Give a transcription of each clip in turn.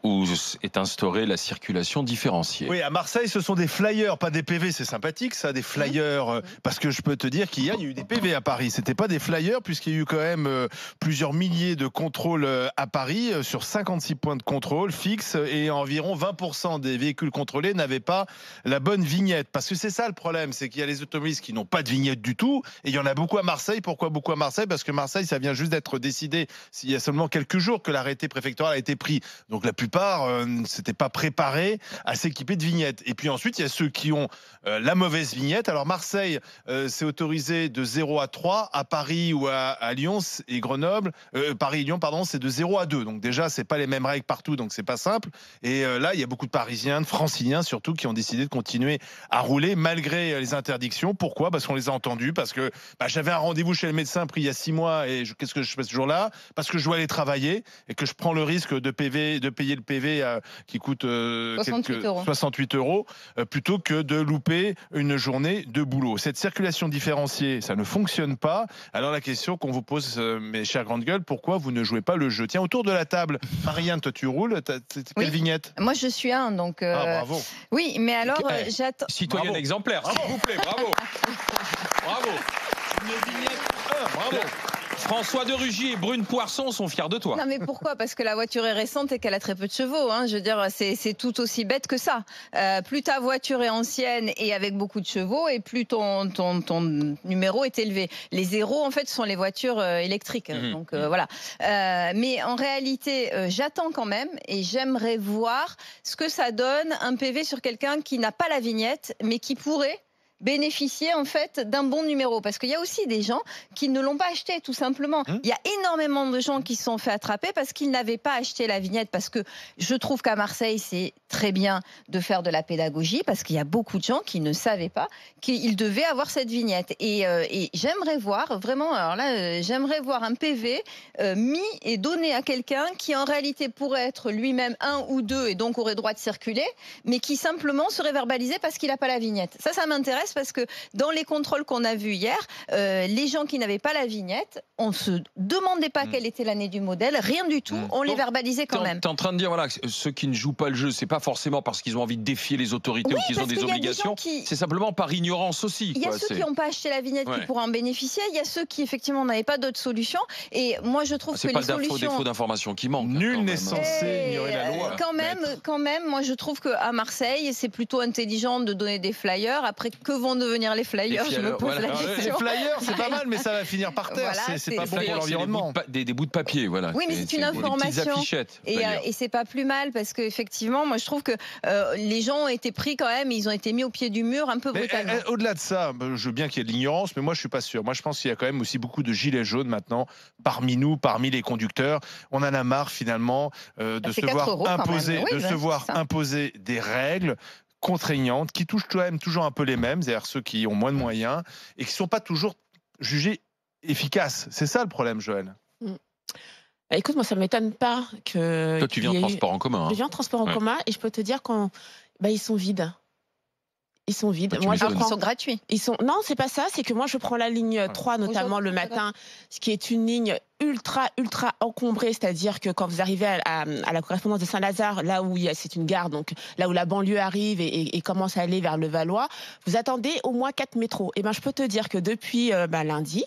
Où est instaurée la circulation différenciée. Oui, à Marseille, ce sont des flyers, pas des PV. C'est sympathique, ça, des flyers. Parce que je peux te dire qu'il y a eu des PV à Paris. C'était pas des flyers, puisqu'il y a eu quand même plusieurs milliers de contrôles à Paris, sur 56 points de contrôle fixes, et environ 20% des véhicules contrôlés n'avaient pas la bonne vignette. Parce que c'est ça le problème, c'est qu'il y a les automobilistes qui n'ont pas de vignette du tout, et il y en a beaucoup à Marseille. Pourquoi beaucoup à Marseille? Parce que Marseille, ça vient juste d'être décidé il y a seulement quelques jours que l'arrêté préfectoral a été pris. Donc la plupart ne s'étaient pas préparés à s'équiper de vignettes. Et puis ensuite, il y a ceux qui ont la mauvaise vignette. Alors Marseille, c'est autorisé de 0 à 3. À Paris ou à Lyon et Grenoble, Paris et Lyon, pardon, c'est de 0 à 2. Donc déjà, c'est pas les mêmes règles partout, donc c'est pas simple. Et là, il y a beaucoup de Parisiens, de Franciliens surtout, qui ont décidé de continuer à rouler malgré les interdictions. Pourquoi? Parce qu'on les a entendus, parce que j'avais un rendez-vous chez le médecin pris il y a 6 mois, et qu'est-ce que je fais ce jour-là? Parce que je dois aller travailler et que je prends le risque de payer le PV qui coûte 68 euros plutôt que de louper une journée de boulot. Cette circulation différenciée, ça ne fonctionne pas. Alors la question qu'on vous pose, mes chères grandes gueules, pourquoi vous ne jouez pas le jeu? Tiens, autour de la table, Marianne, toi tu roules, quelle vignette? Moi je suis donc... bravo. Oui, mais alors j'attends... Citoyenne exemplaire, s'il vous plaît, bravo. Bravo. Une vignette. Bravo. François de Rugy et Brune Poisson sont fiers de toi. Non mais pourquoi? Parce que la voiture est récente et qu'elle a très peu de chevaux. Je veux dire, c'est tout aussi bête que ça. Plus ta voiture est ancienne et avec beaucoup de chevaux, et plus ton numéro est élevé. Les zéros, en fait, sont les voitures électriques. Donc voilà. Mais en réalité, j'attends quand même, et j'aimerais voir ce que ça donne un PV sur quelqu'un qui n'a pas la vignette, mais qui pourrait bénéficier en fait d'un bon numéro, parce qu'il y a aussi des gens qui ne l'ont pas acheté tout simplement. Il y a énormément de gens qui se sont fait attraper parce qu'ils n'avaient pas acheté la vignette, parce que je trouve qu'à Marseille c'est très bien de faire de la pédagogie, parce qu'il y a beaucoup de gens qui ne savaient pas qu'ils devaient avoir cette vignette, et j'aimerais voir vraiment, alors là j'aimerais voir un PV mis et donné à quelqu'un qui en réalité pourrait être lui-même 1 ou 2 et donc aurait droit de circuler, mais qui simplement serait verbalisé parce qu'il n'a pas la vignette. Ça m'intéresse, parce que dans les contrôles qu'on a vus hier, les gens qui n'avaient pas la vignette, on ne se demandait pas quelle était l'année du modèle, rien du tout, on les verbalisait quand même. Tu es en train de dire, voilà, que ceux qui ne jouent pas le jeu, c'est pas forcément parce qu'ils ont envie de défier les autorités ou qu'ils ont des obligations, c'est simplement par ignorance aussi. Il y a ceux qui n'ont pas acheté la vignette qui pourraient en bénéficier, il y a ceux qui effectivement n'avaient pas d'autres solutions, et moi je trouve que les solutions... C'est pas défaut d'information qui manque. Nul n'est censé ignorer la loi. Quand même, moi je trouve qu'à Marseille, c'est plutôt intelligent de donner des flyers. Après, que vont devenir les flyers? Je me pose la question. Les flyers, c'est pas mal, mais ça va finir par terre. Voilà, c'est pas bon pour l'environnement. Des bouts de papier, voilà. Oui, mais c'est une information. Et c'est pas plus mal, parce qu'effectivement, moi je trouve que les gens ont été pris quand même, ils ont été mis au pied du mur un peu brutalement. Au-delà de ça, je veux bien qu'il y ait de l'ignorance, mais moi je suis pas sûr. Moi je pense qu'il y a quand même aussi beaucoup de gilets jaunes maintenant parmi nous, parmi les conducteurs. On en a marre finalement de se voir imposer des règles contraignantes qui touchent quand même toujours un peu les mêmes, c'est-à-dire ceux qui ont moins de moyens et qui ne sont pas toujours jugés efficaces. C'est ça le problème, Joël. Écoute, moi ça ne m'étonne pas que... Toi tu viens en transport en commun. Je viens en transport en commun, et je peux te dire qu'ils sont vides. Ils sont vides. Moi, ils sont gratuits. Non, c'est pas ça. C'est que moi, je prends la ligne 3, notamment le matin, ce qui est une ligne ultra encombrée. C'est-à-dire que quand vous arrivez à la correspondance de Saint-Lazare, là où c'est une gare, donc là où la banlieue arrive et commence à aller vers le Valois, vous attendez au moins 4 métros. Et je peux te dire que depuis lundi,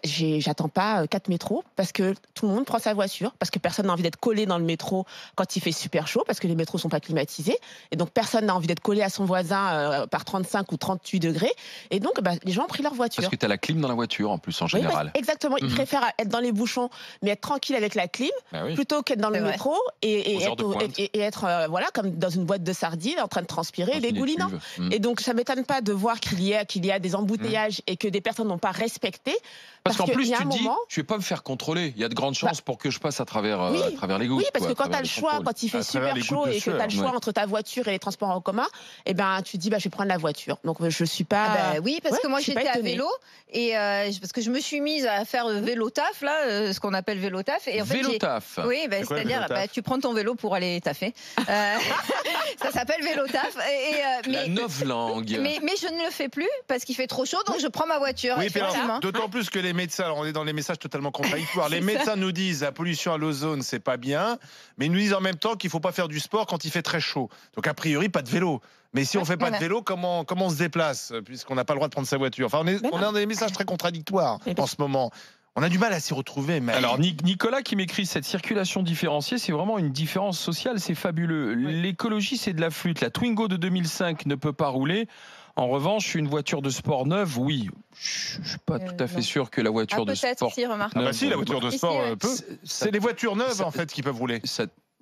j'attends pas 4 métros, parce que tout le monde prend sa voiture, parce que personne n'a envie d'être collé dans le métro quand il fait super chaud, parce que les métros sont pas climatisés, et donc personne n'a envie d'être collé à son voisin par 35 ou 38 degrés, et donc les gens ont pris leur voiture. Parce que tu as la clim dans la voiture en plus en général. Exactement, ils préfèrent être dans les bouchons mais être tranquille avec la clim, plutôt qu'être dans le métro et être voilà, comme dans une boîte de sardines en train de transpirer, dégoulinant. Et donc ça m'étonne pas de voir qu'il y a des embouteillages et que des personnes n'ont pas respecté. Parce qu'en plus, tu dis, je vais pas me faire contrôler. Il y a de grandes chances pour que je passe à travers les gouttes. Oui, parce que quand tu as le choix, quand il fait super chaud et que tu as le choix entre ta voiture et les transports en commun, tu te dis, je vais prendre la voiture. Donc, je suis pas... oui, parce que moi, j'étais à vélo, et parce que je me suis mise à faire vélo taf, là, ce qu'on appelle vélo taf. Et en fait, vélo taf? Oui, c'est-à-dire, tu prends ton vélo pour aller taffer. Ça s'appelle vélo taf. La novlangue. Mais je ne le fais plus, parce qu'il fait trop chaud, donc je prends ma voiture. Oui, d'autant plus que les les médecins, alors on est dans les messages totalement contradictoires. Les médecins nous disent la pollution à l'ozone, c'est pas bien, mais ils nous disent en même temps qu'il faut pas faire du sport quand il fait très chaud. Donc a priori, pas de vélo. Mais si on fait pas de vélo, comment on se déplace, puisqu'on n'a pas le droit de prendre sa voiture? Enfin, on a des messages très contradictoires en ce moment. On a du mal à s'y retrouver. Mais... Alors Nicolas qui m'écrit, cette circulation différenciée, c'est vraiment une différence sociale, c'est fabuleux. Oui. L'écologie, c'est de la flûte. La Twingo de 2005 ne peut pas rouler. En revanche, une voiture de sport neuve, oui. Je ne suis pas tout à fait sûr que la voiture de sport... Si, remarque. Ah bah si, la voiture de sport peut. C'est les voitures neuves, en fait, qui peuvent rouler.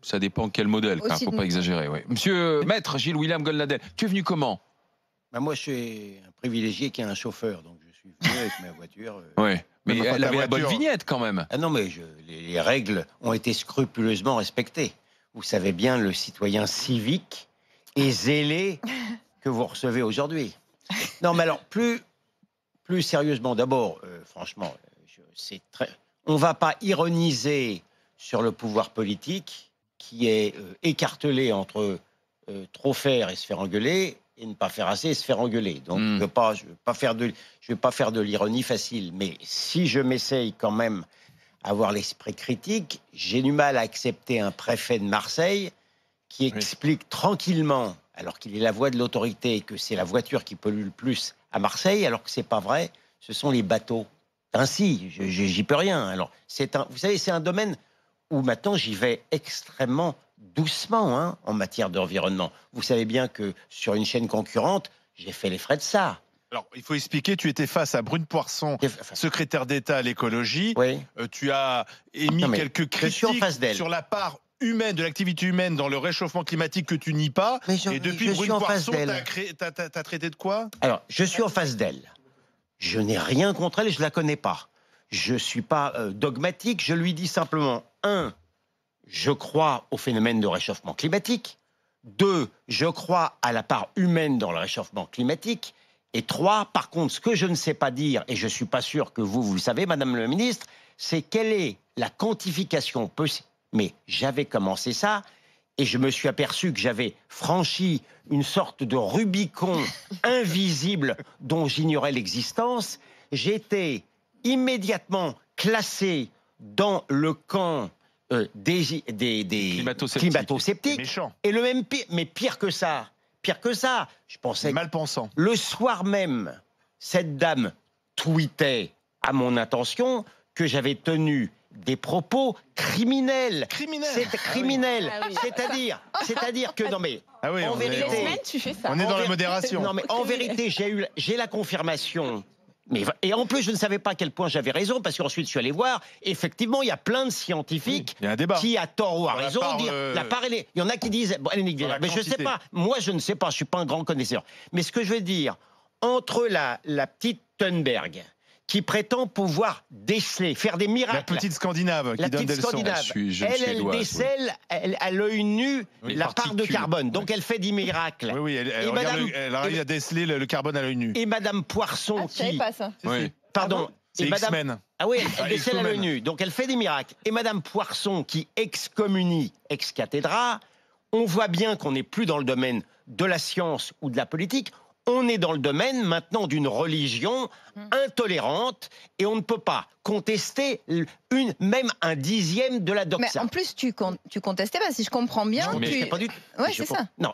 Ça dépend quel modèle, il ne faut pas exagérer. Oui. Monsieur Maître Gilles-William Goldnadel, tu es venu comment? Moi, je suis un privilégié qui a un chauffeur, donc je suis venu avec ma voiture. Oui, mais elle avait la bonne vignette quand même. Ah non, mais les règles ont été scrupuleusement respectées. Vous savez bien le citoyen civique et zélé que vous recevez aujourd'hui. Non, mais alors, plus sérieusement, d'abord, franchement, on ne va pas ironiser sur le pouvoir politique qui est écartelé entre trop faire et se faire engueuler et ne pas faire assez et se faire engueuler. Donc, je ne vais pas faire de l'ironie facile. Mais si je m'essaye quand même à avoir l'esprit critique, j'ai du mal à accepter un préfet de Marseille qui explique tranquillement, alors qu'il est la voix de l'autorité, que c'est la voiture qui pollue le plus à Marseille, alors que ce n'est pas vrai, ce sont les bateaux. Ainsi, j'y peux rien. Alors, vous savez, c'est un domaine où maintenant j'y vais extrêmement doucement en matière d'environnement. Vous savez bien que sur une chaîne concurrente, j'ai fait les frais de ça. Alors, il faut expliquer, tu étais face à Brune Poirson, secrétaire d'État à l'écologie. Oui. Tu as émis quelques critiques sur la part humaine, de l'activité humaine dans le réchauffement climatique que tu nies pas. Et depuis Brune Poirson, t'as traité de quoi? Alors, je suis en face d'elle. Je n'ai rien contre elle et je ne la connais pas. Je ne suis pas dogmatique, je lui dis simplement, 1, je crois au phénomène de réchauffement climatique. 2, je crois à la part humaine dans le réchauffement climatique. Et 3, par contre, ce que je ne sais pas dire, et je ne suis pas sûr que vous le savez, Madame la Ministre, c'est quelle est la quantification possible. Mais j'avais commencé ça, et je me suis aperçu que j'avais franchi une sorte de Rubicon invisible dont j'ignorais l'existence. J'étais immédiatement classé dans le camp des climato-sceptiques. Et le même pire, mais pire que ça, je pensais... Mal pensant. Le soir même, cette dame tweetait à mon attention que j'avais tenu des propos criminels. C'est criminel. Ah oui. C'est-à-dire que, non mais, en vérité... On est dans la modération. Non mais, en vérité, j'ai la confirmation... Et en plus, je ne savais pas à quel point j'avais raison, parce qu'ensuite, je suis allé voir. Effectivement, il y a plein de scientifiques qui, à tort ou à raison, disent la part, il y en a qui disent, mais je ne sais pas. Moi, je ne sais pas. Je ne suis pas un grand connaisseur. Mais ce que je veux dire, entre la petite Thunberg, qui prétend pouvoir déceler, faire des miracles. La petite Scandinave qui donne des leçons. Elle décèle à l'œil nu la part de carbone. Donc elle fait des miracles. Oui, elle arrive à déceler le carbone à l'œil nu. Et Madame Poirson qui... Je savais pas ça. Pardon. C'est X-Men. Ah oui, elle décèle à l'œil nu. Donc elle fait des miracles. Et Madame Poirson qui excommunie ex cathedra, on voit bien qu'on n'est plus dans le domaine de la science ou de la politique. On est dans le domaine maintenant d'une religion intolérante et on ne peut pas contester même un dixième de la doxa. Mais en plus, tu contestais pas, si je comprends bien. Je contestais pas du tout. Ouais, c'est ça. Non.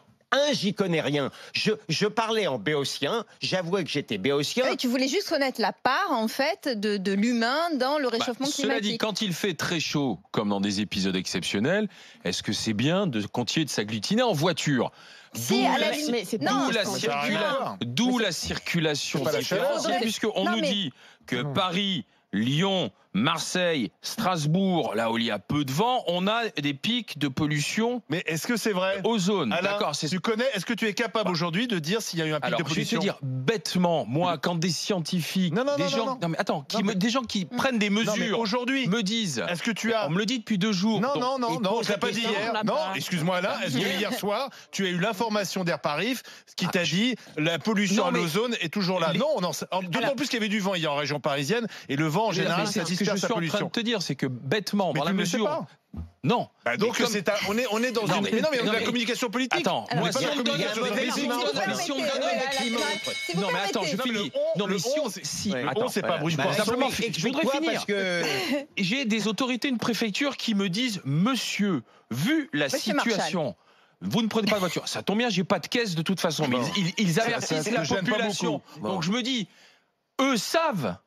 J'y connais rien. Je parlais en béotien, j'avouais que j'étais béotien. Oui, tu voulais juste connaître la part, en fait, de l'humain dans le réchauffement climatique. Cela dit, quand il fait très chaud, comme dans des épisodes exceptionnels, est-ce que c'est bien de continuer de s'agglutiner en voiture? D'où la circulation différenciée, puisqu'on nous dit que Paris, Lyon, Marseille, Strasbourg, là où il y a peu de vent, on a des pics de pollution. Mais est-ce que c'est vrai? Ozone. D'accord. Tu connais? Est-ce que tu es capable aujourd'hui de dire s'il y a eu un pic de pollution? Je vais te dire bêtement, moi, quand des scientifiques, des gens qui prennent des mesures, aujourd'hui, me disent. Est-ce que tu as? On me le dit depuis 2 jours. Non, je l'ai pas dit hier. Non, excuse-moi là. Est-ce que hier soir, tu as eu l'information d'Air Paris qui t'a dit la pollution à l'ozone est toujours là? Non, d'autant plus qu'il y avait du vent hier en région parisienne et le vent en général, ça disperse la pollution. Ce que je suis en train de te dire, c'est que bêtement, dans la mesure... Non. Bah donc Comme- on est dans Non, une. mais- Mais non, mais non, la mais- communication politique. Attends, Alors, moi, pas si dans on la me donne communication mais politique. si on me donne- permettez, si on me donne ouais, un là, document- là, si vous Non, mais attends, je permettez. finis. le Non, mais on, si on. c'est- Si, Ouais. attends. c'est pas Bruce Bah, Poisson. simplement, explique-toi je voudrais finir. parce que J'ai des autorités, une préfecture qui me disent, monsieur, vu la Monsieur situation. Vous ne prenez pas de voiture. Ça tombe bien, j'ai pas de caisse de toute façon. Mais Bon. ils Ça avertissent te la gêne pas population. beaucoup. Bon. Donc je me dis, eux savent.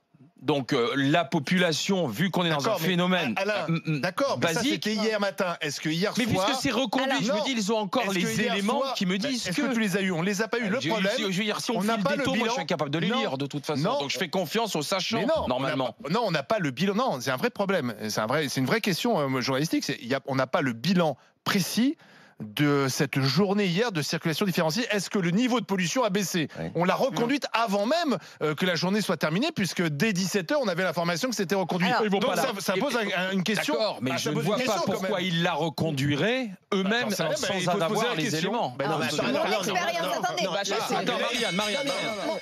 Donc la population, vu qu'on est dans un D'accord, mais phénomène Alain, d'accord, mais ça basique. c'était hier matin. Est-ce que hier Mais soir. puisque c'est reconduit, Alors, je me non. dis, ils ont encore Est-ce que les hier éléments soir- qui me disent Est-ce que tu les as eu? On les a pas eu. Le problème. Je veux dire, si on on n'a file pas des le taux, moi je bilan. suis incapable de les Non. lire de toute façon. Non. Donc je fais confiance aux sachants, Mais non, normalement. on n'a pas le bilan. Non, c'est un vrai problème. C'est une vraie question journalistique. On n'a pas le bilan précis de cette journée hier de circulation différenciée. Est-ce que le niveau de pollution a baissé? Ouais. On l'a reconduite avant même que la journée soit terminée, puisque dès 17h, on avait l'information que c'était reconduit. Alors, Ils vont Donc pas là. ça pose une question. D'accord, mais Bah, je ça ne pose vois une pas question, quand pourquoi même. ils la reconduiraient eux-mêmes Bah, j'en sais rien, sans il faut se poser avoir la les question. éléments. Ben non, mais attends, Mon alors, expérience, attendez. non, Attends, Marianne.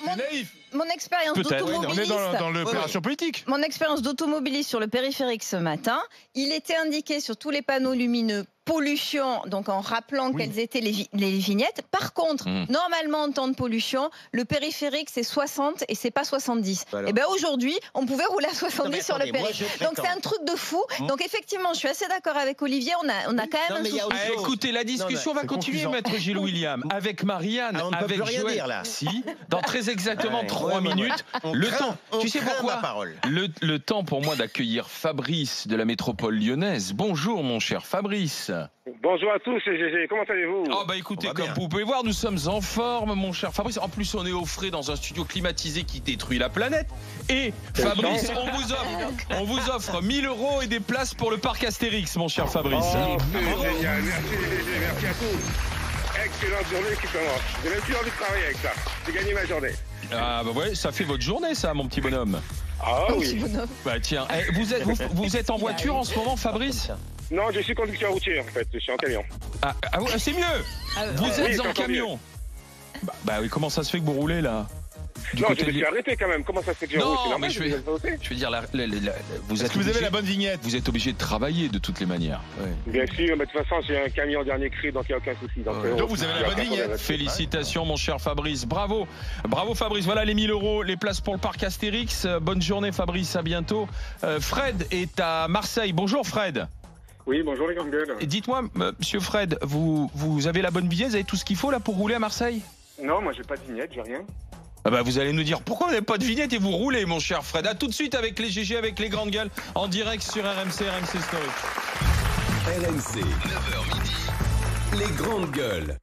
Mon- Naïf. Mon expérience Peut-être. On est d'automobiliste. dans l'opération politique. Mon expérience d'automobiliste sur le périphérique ce matin, il était indiqué sur tous les panneaux lumineux pollution, donc en rappelant Oui. quelles étaient les vignettes. Par contre, normalement en temps de pollution, le périphérique c'est 60 et c'est pas 70. Voilà. Et bien aujourd'hui, on pouvait rouler à 70 Non, mais sur le attendez, moi, périphérique. je Donc c'est prétends. un truc de fou. Donc effectivement, je suis assez d'accord avec Olivier. On a quand même Non, un mais il y a souci. autre Ah, chose. écoutez, la discussion va c'est continuer, confusant. maître Gilles William, avec Marianne, Ah, on ne peut avec plus rien Joël. dire, là. Si, dans très exactement Ouais, 3 ouais, minutes. On Le craint- temps, on tu sais craint pourquoi ma parole. le temps pour moi d'accueillir Fabrice de la métropole lyonnaise. Bonjour mon cher Fabrice. Bonjour à tous, c'est GG, comment allez-vous? Oh bah écoutez, On va comme bien. vous pouvez voir, nous sommes en forme mon cher Fabrice. En plus on est au frais dans un studio climatisé qui détruit la planète. Et Fabrice, on vous offre 1000 € et des places pour le parc Astérix mon cher Fabrice. Oh, c'est génial, merci GG, merci à tous. Excellente journée qui commence. J'ai même plus envie de travailler avec ça. J'ai gagné ma journée. Ah bah ouais, ça fait votre journée ça mon petit bonhomme. Ah Petit oui. bonhomme. Bah tiens, vous êtes en voiture en ce moment Fabrice? Non, je suis conducteur routier en fait, je suis en camion. Ah ouais, c'est mieux. Vous oui, êtes c'est en encore camion. Bah oui, comment ça se fait que vous roulez là? Du Non, côté je me de- suis arrêté quand même. Comment ça se fait que je Non, roule? C'est normal, mais je vais- vais sauter. Je veux dire, vous Est-ce êtes que vous avez obligé- la bonne vignette? Vous êtes obligé de travailler de toutes les manières. Bien sûr, mais de toute façon, j'ai un camion dernier cri, donc il n'y a aucun souci. Donc, vous avez la il y a bonne aucun vignette. problème. Félicitations mon cher Fabrice, bravo. Bravo Fabrice, voilà les 1000 €, les places pour le parc Astérix. Bonne journée Fabrice, à bientôt. Fred est à Marseille. Bonjour Fred. Oui, bonjour les grandes gueules. Et dites-moi, monsieur Fred, vous avez la bonne vignette, vous avez tout ce qu'il faut là pour rouler à Marseille? Non, moi j'ai pas de vignette, j'ai rien. Ah bah vous allez nous dire pourquoi vous n'avez pas de vignette et vous roulez mon cher Fred. À tout de suite avec les GG, avec les grandes gueules, en direct sur RMC Story. RMC, 9h midi, les grandes gueules.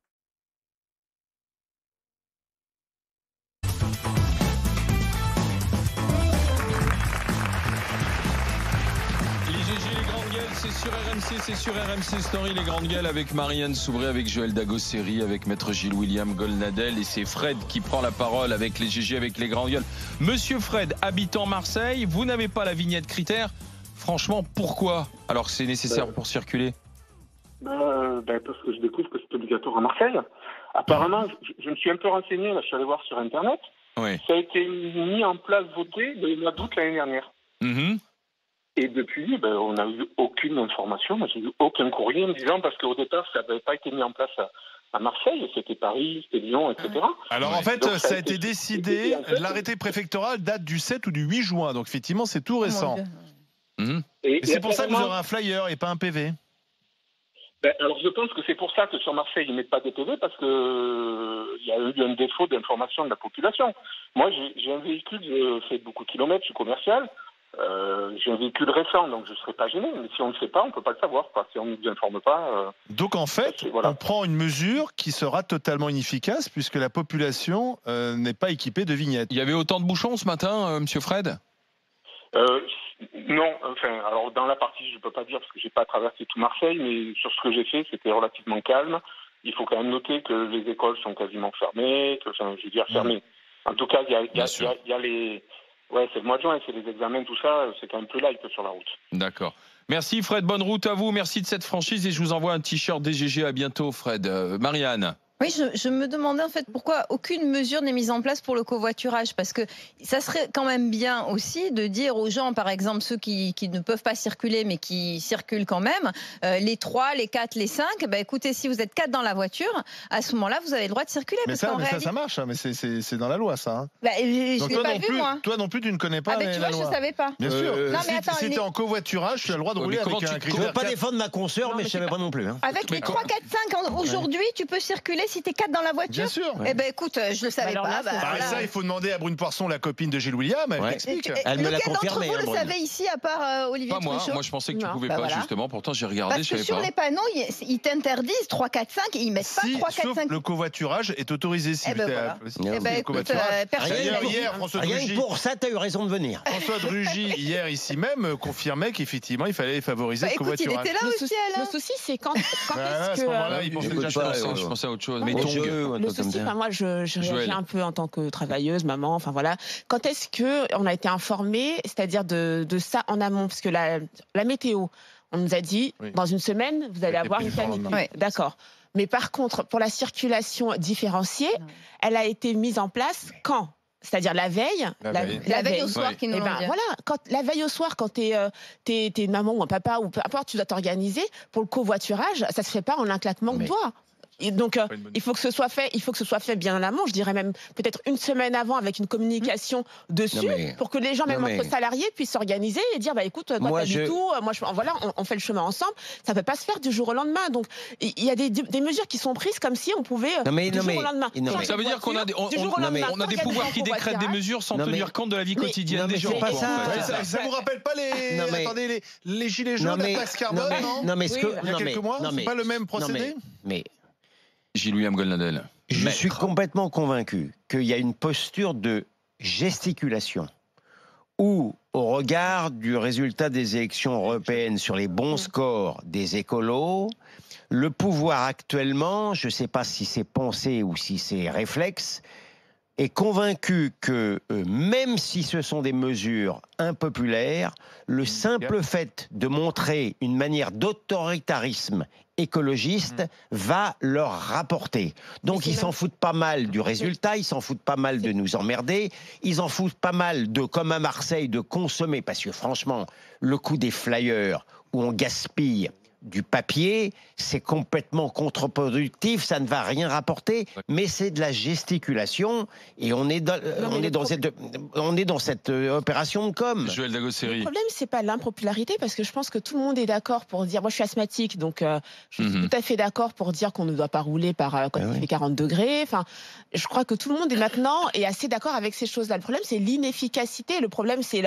Les GG, les grandes gueules, c'est sur RMC, c'est sur RMC Story, les grandes gueules avec Marianne Soubré, avec Joël Dagosseri, avec Maître Gilles William Golnadel, et c'est Fred qui prend la parole avec les GG, avec les grandes gueules. Monsieur Fred, habitant Marseille, vous n'avez pas la vignette critère. Franchement, pourquoi? Alors que c'est nécessaire pour circuler. Parce que je découvre que c'est obligatoire à Marseille. Apparemment, je me suis un peu renseigné, là, je suis allé voir sur Internet. Oui. Ça a été mis en place, voté, le mois d'août l'année dernière. Mhm. Et depuis, on n'a eu aucune information. Moi, j'ai eu aucun courrier me disant, parce qu'au départ, ça n'avait pas été mis en place à Marseille, c'était Paris, c'était Lyon, etc. Alors Ouais. en fait, Donc, ça a été décidé, en fait- l'arrêté préfectoral date du 7 ou du 8 juin, donc effectivement c'est tout récent. Oh mon Dieu. Mhm. Et c'est pour ça que vous apparemment- aurez un flyer et pas un PV. Alors, je pense que c'est pour ça que sur Marseille, ils ne mettent pas des PV, parce que il y a eu un défaut d'information de la population. Moi, j'ai un véhicule, je fais beaucoup de kilomètres, je suis commercial. J'ai un véhicule récent, donc je ne serai pas gêné. Mais si on ne le sait pas, on ne peut pas le savoir, quoi. Si on ne nous informe pas. Donc en fait, Voilà. on prend une mesure qui sera totalement inefficace puisque la population n'est pas équipée de vignettes. Il y avait autant de bouchons ce matin, monsieur Fred? Non, enfin, alors dans la partie, je ne peux pas dire parce que j'ai pas traversé tout Marseille, mais sur ce que j'ai fait, c'était relativement calme. Il faut quand même noter que les écoles sont quasiment fermées, que, enfin, je veux dire fermées. En tout cas, il y a les, ouais, c'est le mois de juin, c'est les examens, tout ça, c'est quand même plus light sur la route. D'accord. Merci Fred, bonne route à vous, merci de cette franchise et je vous envoie un t-shirt DGG, à bientôt Fred. Marianne. Oui, je me demandais en fait pourquoi aucune mesure n'est mise en place pour le covoiturage, parce que ça serait quand même bien aussi de dire aux gens, par exemple ceux qui ne peuvent pas circuler mais qui circulent quand même, les 3, les 4, les 5, bah écoutez, si vous êtes 4 dans la voiture, à ce moment-là vous avez le droit de circuler. Mais ça marche, hein, mais c'est dans la loi ça. Hein. Bah, je l'ai pas vu moi. Toi non plus tu ne connais pas tu vois, je savais pas. Bien sûr. Non, mais attends, si tu es en covoiturage, tu as le droit de rouler avec un critère. Je ne veux pas défendre ma consoeur, mais je ne savais pas non plus. Hein. Avec les 3, 4, 5 aujourd'hui, tu peux circuler si tu es 4 dans la voiture. Bien sûr. Eh ben écoute, je le savais pas. Ça, il faut demander à Brune Poisson, la copine de Gilles William, elle t'explique. Elle me l'a confirmé. Lequel d'entre vous le savait ici, à part Olivier Truchot ? Moi, je pensais que tu pouvais pas, justement. Pourtant, j'ai regardé, je savais pas. Parce que sur les panneaux, ils t'interdisent 3, 4, 5 et ils mettent pas 3, 4, 5. Le covoiturage est autorisé si tu Hier, François Drugy. Rien que pour ça, tu as eu raison de venir. François Drugy, hier, ici même, confirmait qu'effectivement, il fallait favoriser le covoiturage. Il était là aussi, le souci, c'est quand est-ce que. Je pensais à autre chose. Mais le souci, moi, je réagis un peu en tant que travailleuse, maman, enfin voilà. Quand est-ce qu'on a été informé, c'est-à-dire de ça en amont? Parce que la météo, on nous a dit, dans une semaine, vous allez avoir une canicule. Oui. D'accord. Mais par contre, pour la circulation différenciée, elle a été mise en place quand ? C'est-à-dire la veille. La veille au soir, qui nous l'ont dit. Voilà, la veille au soir, quand t'es une maman ou un papa, ou peu importe, tu dois t'organiser. Pour le covoiturage, ça se fait pas en un claquement de doigts. Et donc, il faut que ce soit fait bien en amont. Je dirais même peut-être une semaine avant avec une communication dessus pour que les gens, même entre salariés, puissent s'organiser et dire, bah écoute, toi t'as du tout, moi voilà, on fait le chemin ensemble. Ça peut pas se faire du jour au lendemain. Donc, il y a des mesures qui sont prises comme si on pouvait du jour au lendemain. Ça veut dire qu'on a des pouvoirs qui décrètent des mesures sans tenir compte de la vie quotidienne des gens. Ça vous rappelle pas les gilets jaunes, la taxe carbone, non? Il y a quelques mois, c'est pas le même procédé? Gilles-William Goldnadel. Je suis complètement convaincu qu'il y a une posture de gesticulation où, au regard du résultat des élections européennes sur les bons scores des écolos, le pouvoir actuellement, je ne sais pas si c'est pensé ou si c'est réflexe, est convaincu que même si ce sont des mesures impopulaires, le simple fait de montrer une manière d'autoritarisme écologiste va leur rapporter. Donc ils s'en foutent pas mal du résultat, ils s'en foutent pas mal de nous emmerder, ils en foutent pas mal de, comme à Marseille, de consommer, parce que franchement, le coup des flyers où on gaspille du papier, c'est complètement contre-productif, ça ne va rien rapporter, mais c'est de la gesticulation et on est dans cette opération de com. Joël Dagosseri. Le problème, c'est pas l'impopularité, parce que je pense que tout le monde est d'accord pour dire, moi je suis asthmatique, donc je suis tout à fait d'accord pour dire qu'on ne doit pas rouler quand il fait 40 degrés. Enfin, je crois que tout le monde est maintenant assez d'accord avec ces choses-là. Le problème, c'est l'inefficacité. Le problème, c'est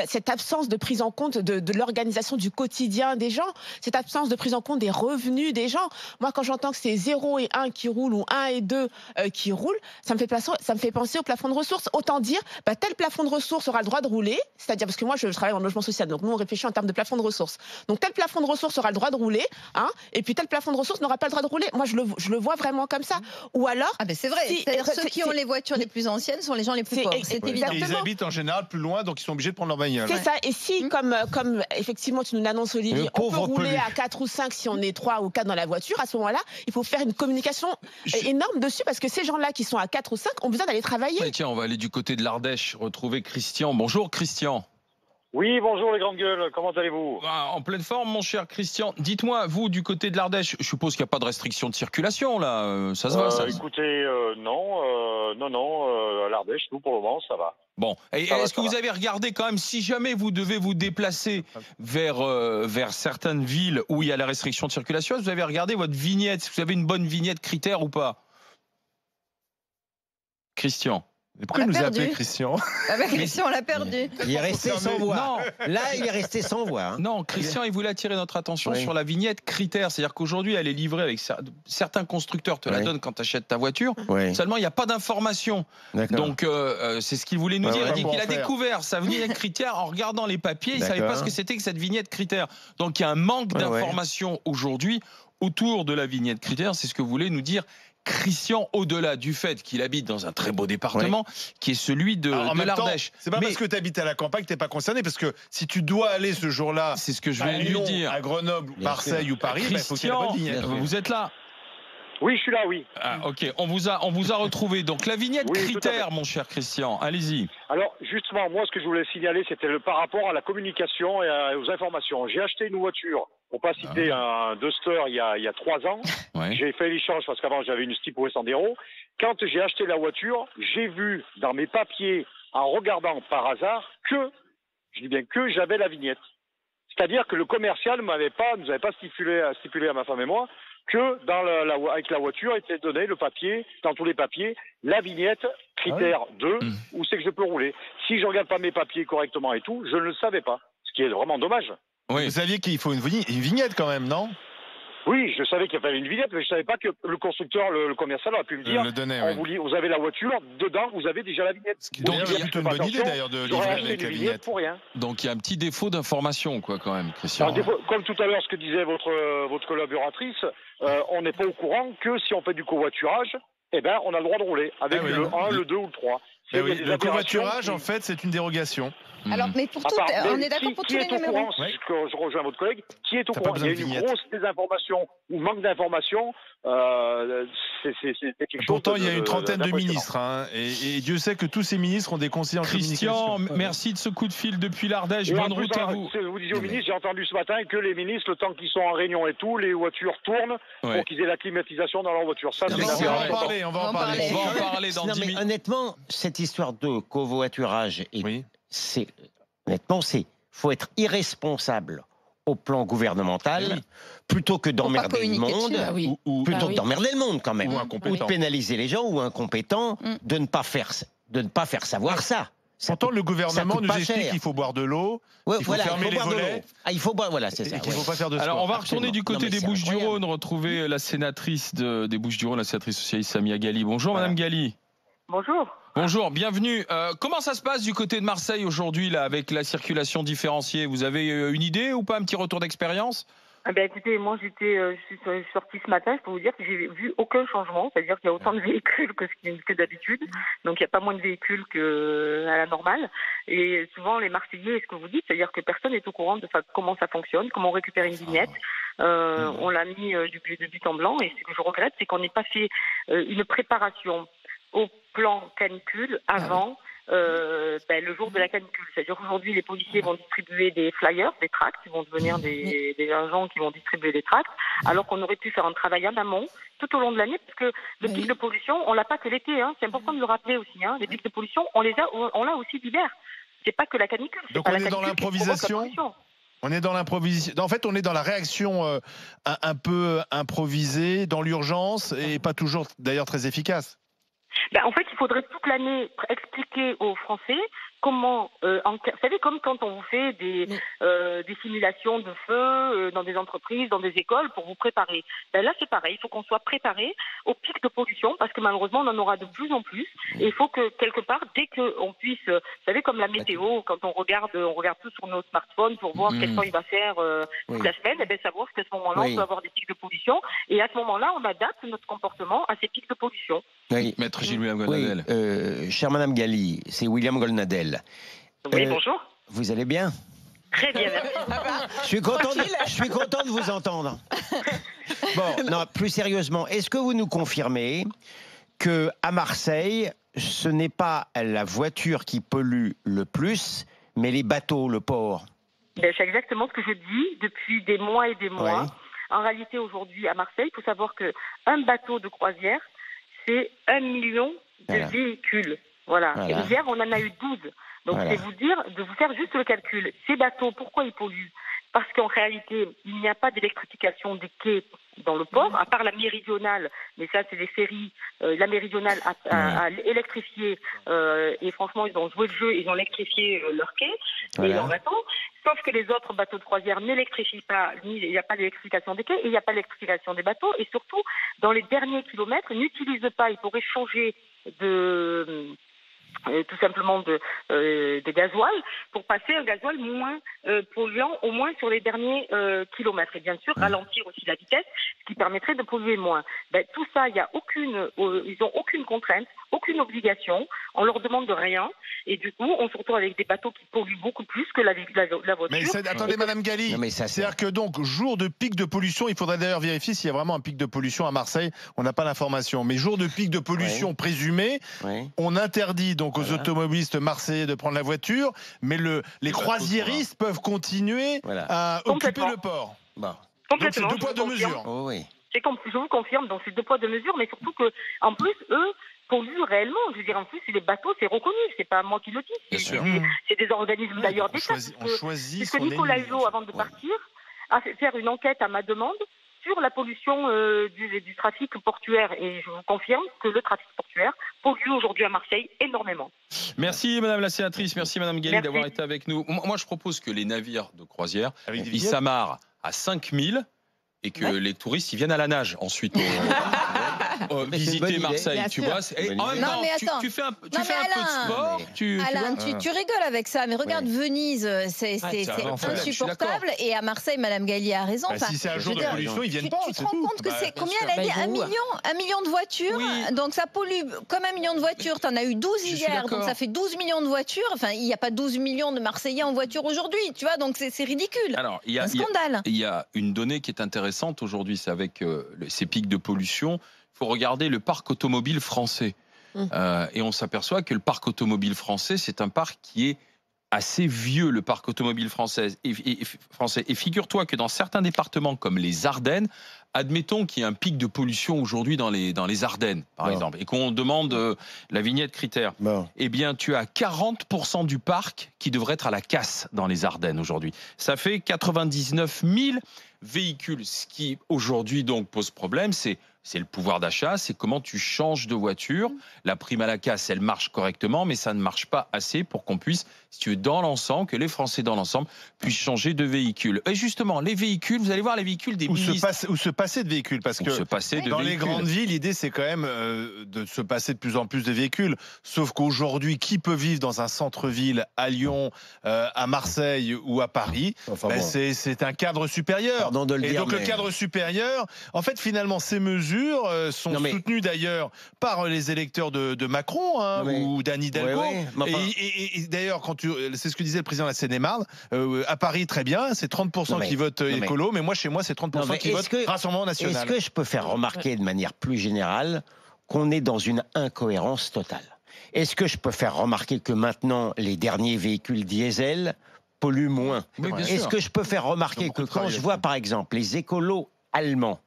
cette absence de prise en compte de l'organisation du quotidien des gens. Cette absence de prise en compte des revenus des gens. Moi, quand j'entends que c'est 0 et 1 qui roulent ou 1 et 2 qui roulent, ça me fait penser au plafond de ressources. Autant dire, tel plafond de ressources aura le droit de rouler, c'est-à-dire, parce que moi, je travaille dans le logement social, donc nous, on réfléchit en termes de plafond de ressources. Donc, tel plafond de ressources aura le droit de rouler, et puis tel plafond de ressources n'aura pas le droit de rouler. Moi, je le vois vraiment comme ça. Ou alors... Ah ben c'est vrai, c'est-à-dire ceux qui ont les voitures les plus anciennes sont les gens les plus pauvres. C'est évident. Et ils habitent en général plus loin, donc ils sont obligés de prendre leur bagnole. C'est ça. Et si, comme effectivement, tu nous l'annonces, Olivier, on peut rouler à 4 ou 5 si on est 3 ou 4 dans la voiture, à ce moment-là, il faut faire une communication énorme dessus, parce que ces gens-là qui sont à 4 ou 5 ont besoin d'aller travailler. Ouais, tiens, on va aller du côté de l'Ardèche, retrouver Christian. Bonjour Christian. Oui, bonjour les grandes gueules, comment allez-vous ? En pleine forme, mon cher Christian. Dites-moi, vous, du côté de l'Ardèche, je suppose qu'il n'y a pas de restriction de circulation, là. Ça se va, ça ? Écoutez, non, à l'Ardèche, nous, pour le moment, ça va. Bon, est-ce que vous avez regardé quand même, si jamais vous devez vous déplacer vers certaines villes où il y a la restriction de circulation, est-ce que vous avez regardé votre vignette, si vous avez une bonne vignette critère ou pas ? Christian. Mais pourquoi il nous a appelé Christian ? Christian, on l'a perdu. Il est resté sans voix. Non. Là, il est resté sans voix. Non, Christian, il voulait attirer notre attention sur la vignette critère. C'est-à-dire qu'aujourd'hui, elle est livrée avec certains constructeurs te la donnent quand tu achètes ta voiture. Seulement, il n'y a pas d'information. Donc, c'est ce qu'il voulait nous dire. Il dit qu'il a découvert sa vignette critère en regardant les papiers. Il ne savait pas ce que c'était que cette vignette critère. Donc, il y a un manque d'information aujourd'hui autour de la vignette critère. C'est ce que voulait nous dire Christian, au-delà du fait qu'il habite dans un très beau département, qui est celui de l'Ardèche. C'est pas parce que tu habites à la campagne que tu n'es pas concerné, parce que si tu dois aller ce jour-là, c'est ce que je vais lui dire, à Grenoble, Marseille ou Paris, il faut qu'il y ait la bonne vignette. Vous êtes là ? Oui, je suis là, oui. Ah, ok, on vous a retrouvé. Donc la vignette Oui, tout à critère, fait. mon cher Christian, allez-y. Alors, justement, moi, ce que je voulais signaler, c'était par rapport à la communication et aux informations. J'ai acheté une voiture, pour pas citer un Duster, il y a 3 ans. Ouais. J'ai fait l'échange parce qu'avant, j'avais une Stippo Sandero. Quand j'ai acheté la voiture, j'ai vu dans mes papiers, en regardant par hasard, je dis bien que j'avais la vignette. C'est-à-dire que le commercial nous avait pas stipulé à ma femme et moi que avec la voiture était donné le papier, dans tous les papiers, la vignette critère 2, où c'est que je peux rouler. Si je regarde pas mes papiers correctement et tout, je ne le savais pas. Ce qui est vraiment dommage. Oui. Vous saviez qu'il faut une vignette quand même, non? Oui, je savais qu'il y avait une vignette, mais je savais pas que le constructeur, le commercial aurait pu me dire, Le donnait, vous avez la voiture, dedans, vous avez déjà la vignette. Donc il y a plutôt une bonne idée d'ailleurs de livrer avec la vignette. Pour rien. Donc il y a un petit défaut d'information, quoi, quand même, Christian. Alors, comme tout à l'heure, ce que disait votre collaboratrice, on n'est pas au courant que si on fait du covoiturage, eh ben, on a le droit de rouler avec le 1, le 2 ou le 3. Le covoiturage, en fait, c'est une dérogation. Alors, mais pour tout, on est d'accord pour tous les numéros. Je rejoins votre collègue. Qui est au courant? Il y a une grosse désinformation ou manque d'information. C'est quelque chose. Pourtant, il y a une trentaine de ministres. Hein, et Dieu sait que tous ces ministres ont des conseillers en Christian, communication. merci de ce coup de fil depuis l'Ardèche. Bonne route à vous. Vous disiez aux ministres, j'ai entendu ce matin que les ministres, le temps qu'ils sont en réunion et tout, les voitures tournent pour qu'ils aient la climatisation dans leur voiture. Ça, On va en parler dans 10 minutes. Honnêtement, cette histoire de covoiturage, faut être irresponsable au plan gouvernemental plutôt que d'emmerder le monde, plutôt que d'emmerder le monde quand même, ou de pénaliser les gens ou incompétents de ne pas faire savoir ça. Pourtant, le gouvernement nous explique qu'il faut boire de l'eau, il faut fermer les volets. Il faut boire, voilà, c'est ça. Il ne faut pas faire de sport. Alors, on va retourner du côté des Bouches-du-Rhône, retrouver la sénatrice des Bouches-du-Rhône, la sénatrice socialiste Samia Ghali. Bonjour, Madame Ghali. Bonjour. Bonjour, bienvenue. Comment ça se passe du côté de Marseille aujourd'hui, là, avec la circulation différenciée? Vous avez une idée ou pas, un petit retour d'expérience? Écoutez, moi je suis sortie ce matin, je peux vous dire que j'ai vu aucun changement, c'est-à-dire qu'il y a autant de véhicules que d'habitude, donc il n'y a pas moins de véhicules qu'à la normale. Et souvent les Marseillais, ce que vous dites, c'est-à-dire que personne n'est au courant de comment ça fonctionne, comment on récupère une vignette. On l'a mis du but en blanc, et ce que je regrette, c'est qu'on n'ait pas fait une préparation au plan canicule avant le jour de la canicule. C'est-à-dire qu'aujourd'hui, les policiers vont distribuer des flyers, des tracts, ils vont devenir des agents qui vont distribuer des tracts, alors qu'on aurait pu faire un travail en amont tout au long de l'année, parce que le pic de pollution, on l'a pas que l'été, hein. C'est important de le rappeler aussi, hein. Les pics de pollution, on l'a aussi l'hiver. C'est pas que la canicule. Donc on est dans l'improvisation. On est dans l'improvisation. En fait, on est dans la réaction un peu improvisée, dans l'urgence, et pas toujours d'ailleurs très efficace. En fait, il faudrait toute l'année expliquer aux Français comment, vous savez, comme quand on vous fait des simulations de feu dans des entreprises, dans des écoles, pour vous préparer. Là, c'est pareil, il faut qu'on soit préparé au pic de pollution, parce que malheureusement, on en aura de plus en plus. Et il faut que, quelque part, dès qu'on puisse, vous savez, comme la météo, quand on regarde tout sur nos smartphones pour voir quel temps il va faire toute la semaine, et bien savoir qu'à ce moment-là, on peut avoir des pics de pollution. Et à ce moment-là, on adapte notre comportement à ces pics de pollution. Oui. Maître Gilles-William Goldnadel. Chère Madame Ghali, c'est William Goldnadel. Oui, bonjour. Vous allez bien? Très bien, merci. Je suis content de vous entendre. Bon, non, plus sérieusement, est-ce que vous nous confirmez que à Marseille, ce n'est pas la voiture qui pollue le plus, mais les bateaux, le port? C'est exactement ce que je dis depuis des mois et des mois. Ouais. En réalité, aujourd'hui, à Marseille, il faut savoir qu'un bateau de croisière, c'est 1 million de véhicules. Voilà. Et hier, on en a eu 12. Donc, c'est vous dire, de vous faire juste le calcul. Ces bateaux, pourquoi ils polluent? Parce qu'en réalité, il n'y a pas d'électrification des quais dans le port, à part la méridionale, mais ça, c'est les ferries. La méridionale a électrifié, et franchement, ils ont joué le jeu, ils ont électrifié leur quai et leur bateau. Sauf que les autres bateaux de croisière n'électrifient pas, il n'y a pas d'électrification des quais, et il n'y a pas d'électrification des bateaux, et surtout, dans les derniers kilomètres, n'utilisent pas, il pourrait changer tout simplement de gasoil, pour passer un gasoil moins polluant, au moins sur les derniers kilomètres. Et bien sûr, ralentir aussi la vitesse, ce qui permettrait de polluer moins. Tout ça, ils n'ont aucune contrainte, aucune obligation, on leur demande rien, et du coup, on se retrouve avec des bateaux qui polluent beaucoup plus que la voiture. Mais attendez, Madame Galli, c'est-à-dire que donc, jour de pic de pollution, il faudrait d'ailleurs vérifier s'il y a vraiment un pic de pollution à Marseille, on n'a pas l'information, mais jour de pic de pollution présumé, on interdit donc aux automobilistes marseillais de prendre la voiture, mais les croisiéristes peuvent continuer à occuper le port. Complètement. Donc c'est 2 poids 2 mesures. Je vous confirme, donc c'est 2 poids 2 mesures, mais surtout que, en plus, eux polluent réellement. Je veux dire, en plus, les bateaux, c'est reconnu, c'est pas moi qui le dis. C'est des organismes d'ailleurs d'État. Puisque Nicolas Hulot, avant de partir, a fait faire une enquête à ma demande sur la pollution du trafic portuaire. Et je vous confirme que le trafic portuaire pollue aujourd'hui à Marseille énormément. Merci Madame la sénatrice, merci Madame Galli d'avoir été avec nous. Moi je propose que les navires de croisière, ils s'amarrent à 5000 et que les touristes ils viennent à la nage ensuite visiter Marseille, tu vois. Tu fais un peu de sport. Alain, tu rigoles avec ça, mais regarde Venise, c'est insupportable. Et à Marseille, Madame Galli a raison. Si c'est un jour de pollution, ils viennent pas. Tu te rends compte que c'est combien elle a dit 1 million de voitures. Donc ça pollue comme 1 million de voitures. T'en as eu 12 hier, donc ça fait 12 millions de voitures. Enfin, il n'y a pas 12 millions de Marseillais en voiture aujourd'hui, tu vois. Donc c'est ridicule. Alors, un scandale. Il y a une donnée qui est intéressante aujourd'hui, c'est avec ces pics de pollution. Il faut regarder le parc automobile français. Et on s'aperçoit que le parc automobile français, c'est un parc qui est assez vieux, le parc automobile français. Et figure-toi que dans certains départements comme les Ardennes, admettons qu'il y ait un pic de pollution aujourd'hui dans les Ardennes, par exemple, et qu'on demande la vignette critère, eh bien, tu as 40% du parc qui devrait être à la casse dans les Ardennes aujourd'hui. Ça fait 99 000 véhicules. Ce qui, aujourd'hui, donc, pose problème, c'est le pouvoir d'achat, c'est comment tu changes de voiture. La prime à la casse, elle marche correctement, mais ça ne marche pas assez pour qu'on puisse, si tu veux, dans l'ensemble, que les Français dans l'ensemble puissent changer de véhicule. Et justement, les véhicules, vous allez voir les véhicules des ministres. Ou se passer de véhicules, parce que dans les grandes villes, l'idée c'est quand même de se passer de plus en plus de véhicules. Sauf qu'aujourd'hui, qui peut vivre dans un centre-ville à Lyon, à Marseille ou à Paris, c'est un cadre supérieur. Le cadre supérieur, en fait, finalement, ces mesures sont soutenues d'ailleurs par les électeurs de Macron ou d'Anne Hidalgo. Et d'ailleurs, c'est ce que disait le président de la Seine-et-Marne, à Paris, très bien, c'est 30% qui votent écolo, mais moi, chez moi, c'est 30% qui votent Rassemblement National. Est-ce que je peux faire remarquer de manière plus générale qu'on est dans une incohérence totale? Est-ce que je peux faire remarquer que maintenant, les derniers véhicules diesel polluent moins? Est-ce que je peux faire remarquer que quand je vois, par exemple, les écolos allemands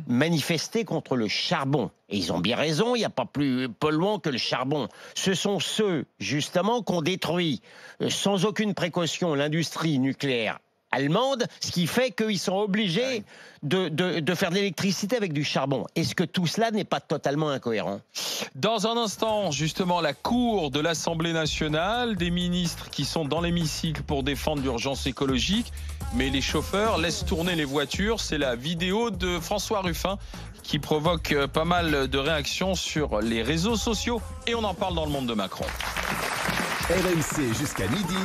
manifester contre le charbon, et ils ont bien raison, il n'y a pas plus polluant que le charbon, ce sont ceux, justement, qui ont détruit, sans aucune précaution, l'industrie nucléaire allemande, ce qui fait qu'ils sont obligés de faire de l'électricité avec du charbon. Est-ce que tout cela n'est pas totalement incohérent? Dans un instant, justement, la cour de l'Assemblée nationale, des ministres qui sont dans l'hémicycle pour défendre l'urgence écologique, mais les chauffeurs laissent tourner les voitures. C'est la vidéo de François Ruffin qui provoque pas mal de réactions sur les réseaux sociaux, et on en parle dans le monde de Macron. RMC jusqu'à midi.